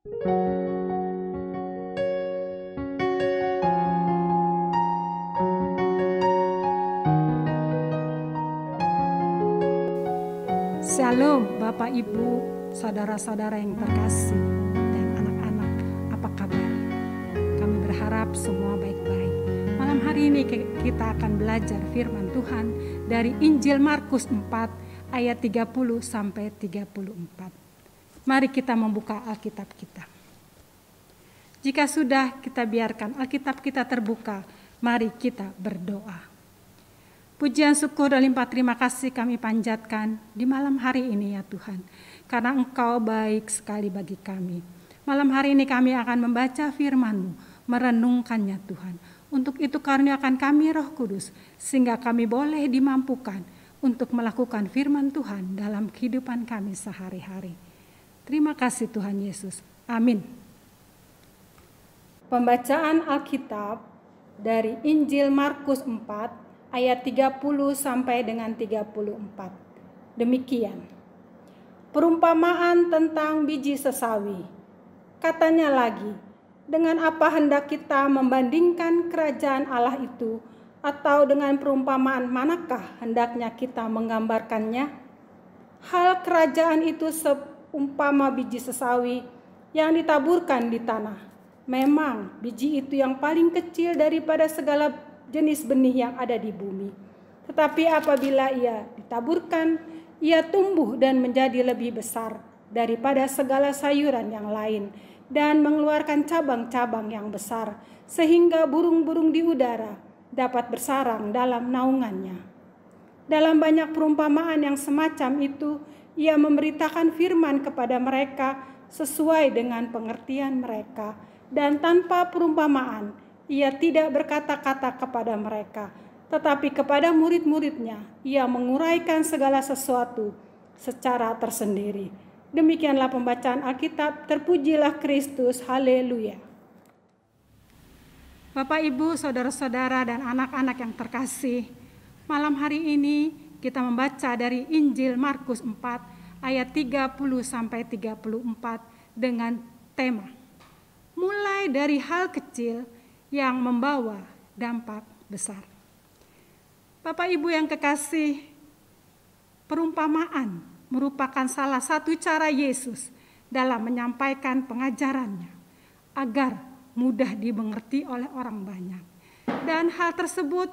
Shalom Bapak Ibu, saudara-saudara yang terkasih, dan anak-anak, apa kabar? Kami berharap semua baik-baik. Malam hari ini kita akan belajar firman Tuhan dari Injil Markus 4 ayat 30 sampai 34. Mari kita membuka Alkitab kita. Jika sudah, kita biarkan Alkitab kita terbuka. Mari kita berdoa. Pujian, syukur, dan limpah terima kasih kami panjatkan di malam hari ini ya Tuhan. Karena Engkau baik sekali bagi kami. Malam hari ini kami akan membaca firman-Mu, merenungkannya Tuhan. Untuk itu karuniakan kami Roh Kudus, sehingga kami boleh dimampukan untuk melakukan firman Tuhan dalam kehidupan kami sehari-hari. Terima kasih Tuhan Yesus. Amin. Pembacaan Alkitab dari Injil Markus 4 ayat 30 sampai dengan 34. Demikian. Perumpamaan tentang biji sesawi. Katanya lagi, dengan apa hendak kita membandingkan kerajaan Allah itu, atau dengan perumpamaan manakah hendaknya kita menggambarkannya? Hal kerajaan itu seumpama biji sesawi yang ditaburkan di tanah. Memang biji itu yang paling kecil daripada segala jenis benih yang ada di bumi. Tetapi apabila ia ditaburkan, ia tumbuh dan menjadi lebih besar daripada segala sayuran yang lain dan mengeluarkan cabang-cabang yang besar, sehingga burung-burung di udara dapat bersarang dalam naungannya. Dalam banyak perumpamaan yang semacam itu, ia memberitakan firman kepada mereka sesuai dengan pengertian mereka, dan tanpa perumpamaan ia tidak berkata-kata kepada mereka, tetapi kepada murid-muridnya ia menguraikan segala sesuatu secara tersendiri. Demikianlah pembacaan Alkitab. Terpujilah Kristus. Haleluya. Bapak, Ibu, saudara-saudara, dan anak-anak yang terkasih, malam hari ini kita membaca dari Injil Markus 4 ayat 30 sampai 34 dengan tema mulai dari hal kecil yang membawa dampak besar. Bapak Ibu yang kekasih, perumpamaan merupakan salah satu cara Yesus dalam menyampaikan pengajarannya agar mudah dimengerti oleh orang banyak. Dan hal tersebut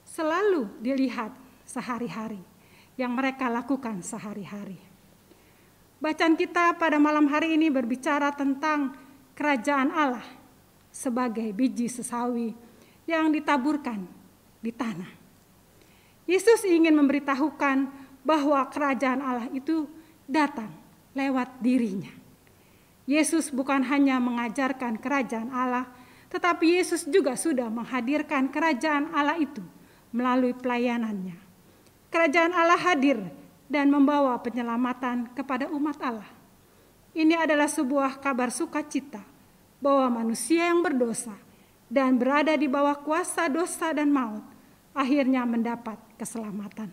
selalu dilihat sehari-hari, yang mereka lakukan sehari-hari. Bacaan kita pada malam hari ini berbicara tentang kerajaan Allah sebagai biji sesawi yang ditaburkan di tanah. Yesus ingin memberitahukan bahwa kerajaan Allah itu datang lewat dirinya. Yesus bukan hanya mengajarkan kerajaan Allah, tetapi Yesus juga sudah menghadirkan kerajaan Allah itu melalui pelayanannya. Kerajaan Allah hadir dan membawa penyelamatan kepada umat Allah. Ini adalah sebuah kabar sukacita bahwa manusia yang berdosa dan berada di bawah kuasa dosa dan maut akhirnya mendapat keselamatan.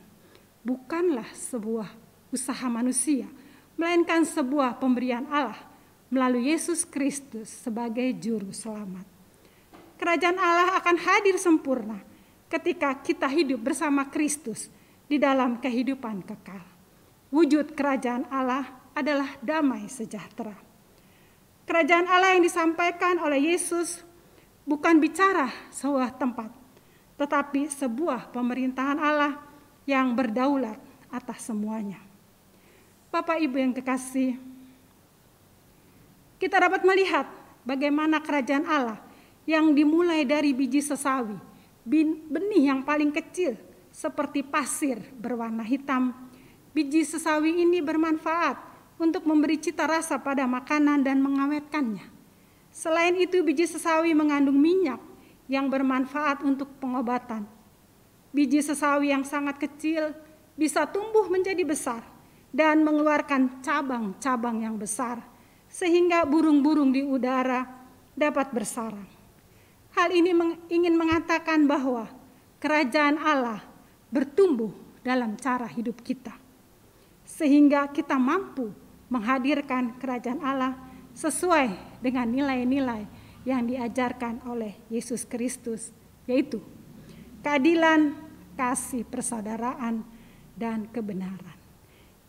Bukanlah sebuah usaha manusia, melainkan sebuah pemberian Allah melalui Yesus Kristus sebagai juru selamat. Kerajaan Allah akan hadir sempurna ketika kita hidup bersama Kristus di dalam kehidupan kekal. Wujud kerajaan Allah adalah damai sejahtera. Kerajaan Allah yang disampaikan oleh Yesus bukan bicara sebuah tempat, tetapi sebuah pemerintahan Allah yang berdaulat atas semuanya. Bapak Ibu yang kekasih, kita dapat melihat bagaimana kerajaan Allah yang dimulai dari biji sesawi, benih yang paling kecil seperti pasir berwarna hitam. Biji sesawi ini bermanfaat untuk memberi cita rasa pada makanan dan mengawetkannya. Selain itu, biji sesawi mengandung minyak yang bermanfaat untuk pengobatan. Biji sesawi yang sangat kecil bisa tumbuh menjadi besar dan mengeluarkan cabang-cabang yang besar, sehingga burung-burung di udara dapat bersarang. Hal ini ingin mengatakan bahwa kerajaan Allah bertumbuh dalam cara hidup kita, sehingga kita mampu menghadirkan kerajaan Allah sesuai dengan nilai-nilai yang diajarkan oleh Yesus Kristus, yaitu keadilan, kasih, persaudaraan, dan kebenaran.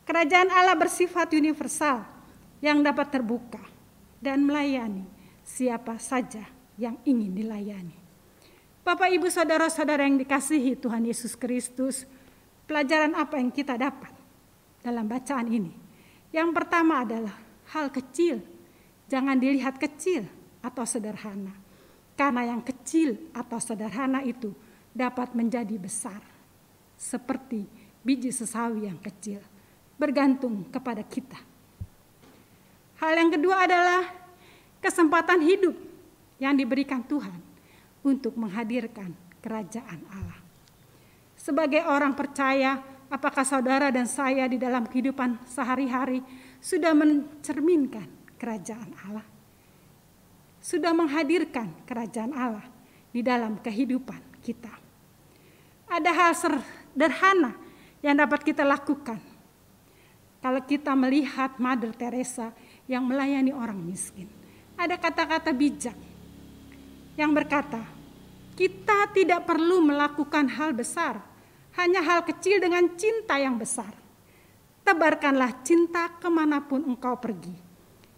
Kerajaan Allah bersifat universal yang dapat terbuka dan melayani siapa saja yang ingin dilayani. Bapak, Ibu, saudara-saudara yang dikasihi Tuhan Yesus Kristus, pelajaran apa yang kita dapat dalam bacaan ini? Yang pertama adalah hal kecil, jangan dilihat kecil atau sederhana. Karena yang kecil atau sederhana itu dapat menjadi besar. Seperti biji sesawi yang kecil, bergantung kepada kita. Hal yang kedua adalah kesempatan hidup yang diberikan Tuhan untuk menghadirkan kerajaan Allah. Sebagai orang percaya, apakah saudara dan saya di dalam kehidupan sehari-hari sudah mencerminkan kerajaan Allah? Sudah menghadirkan kerajaan Allah di dalam kehidupan kita. Ada hal sederhana yang dapat kita lakukan. Kalau kita melihat Mother Teresa yang melayani orang miskin, ada kata-kata bijak yang berkata, kita tidak perlu melakukan hal besar, hanya hal kecil dengan cinta yang besar. Tebarkanlah cinta kemanapun engkau pergi.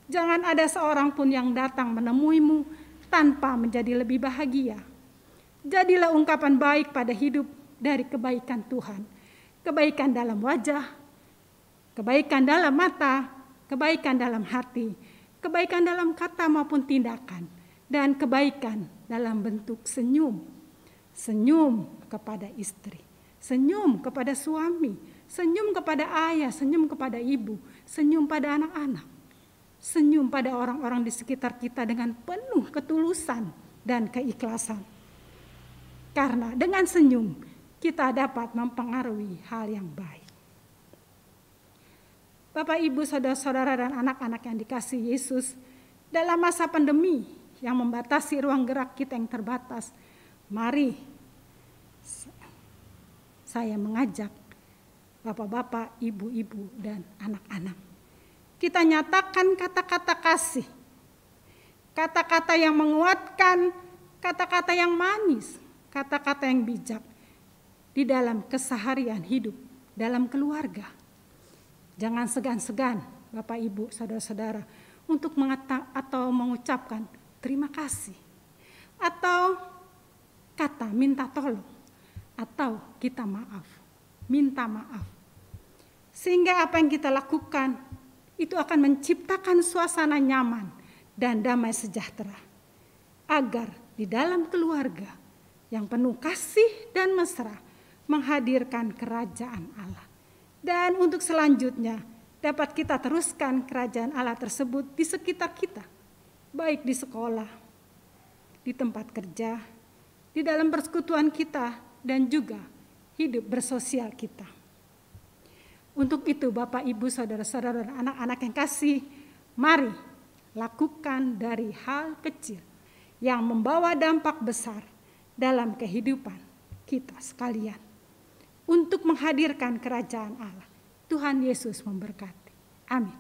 Jangan ada seorang pun yang datang menemuimu tanpa menjadi lebih bahagia. Jadilah ungkapan baik pada hidup dari kebaikan Tuhan. Kebaikan dalam wajah, kebaikan dalam mata, kebaikan dalam hati, kebaikan dalam kata maupun tindakan, dan kebaikan dalam bentuk senyum. Senyum kepada istri, senyum kepada suami, senyum kepada ayah, senyum kepada ibu, senyum pada anak-anak, senyum pada orang-orang di sekitar kita dengan penuh ketulusan dan keikhlasan. Karena dengan senyum kita dapat mempengaruhi hal yang baik. Bapak, Ibu, saudara-saudara, dan anak-anak yang dikasihi Yesus, dalam masa pandemi yang membatasi ruang gerak kita yang terbatas, mari saya mengajak bapak-bapak, ibu-ibu, dan anak-anak, kita nyatakan kata-kata kasih, kata-kata yang menguatkan, kata-kata yang manis, kata-kata yang bijak di dalam keseharian hidup, dalam keluarga. Jangan segan-segan, Bapak, Ibu, saudara-saudara, untuk mengucapkan terima kasih, atau kata minta tolong, atau kita maaf, minta maaf. Sehingga apa yang kita lakukan itu akan menciptakan suasana nyaman dan damai sejahtera, agar di dalam keluarga yang penuh kasih dan mesra menghadirkan kerajaan Allah. Dan untuk selanjutnya dapat kita teruskan kerajaan Allah tersebut di sekitar kita, baik di sekolah, di tempat kerja, di dalam persekutuan kita, dan juga hidup bersosial kita. Untuk itu Bapak, Ibu, saudara-saudara, dan anak-anak yang kasih, mari lakukan dari hal kecil yang membawa dampak besar dalam kehidupan kita sekalian, untuk menghadirkan kerajaan Allah. Tuhan Yesus memberkati. Amin.